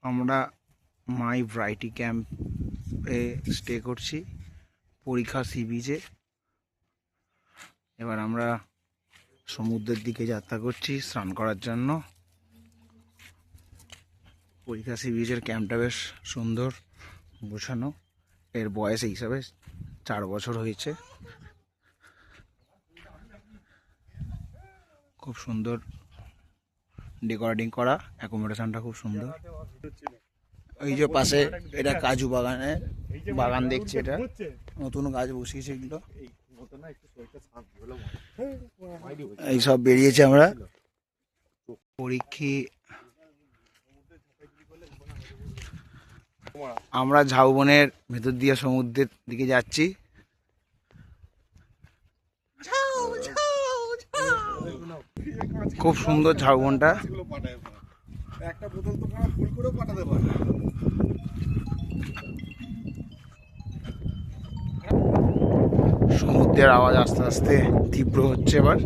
আমরা মাই ভ্যারাইটি ক্যাম্পে স্টে করছি পরীক্ষা সি বিচে। এবার আমরা সমুদ্রের দিকে যাত্রা করছি স্নান করার জন্য। পরীক্ষা সি বিচের ক্যাম্পটা বেশ সুন্দর গোছানো। এর বয়স এই হিসাবে 4 বছর হয়েছে। খুব সুন্দর ডেকোরেটিং করা, অ্যাকোমোডেশনটা খুব সুন্দর। এই যে পাশে এটা কাজু বাগান দেখছি, এটা নতুন গাছ বসিয়েছে এগুলো। এই সব বেরিয়েছে আমরা আমরা ঝাউবনের ভেতর দিয়ে সমুদ্রের দিকে যাচ্ছি। খুব সুন্দর ঝাউবনটা। সমুদ্রের আওয়াজ আস্তে আস্তে তীব্র হচ্ছে এবার।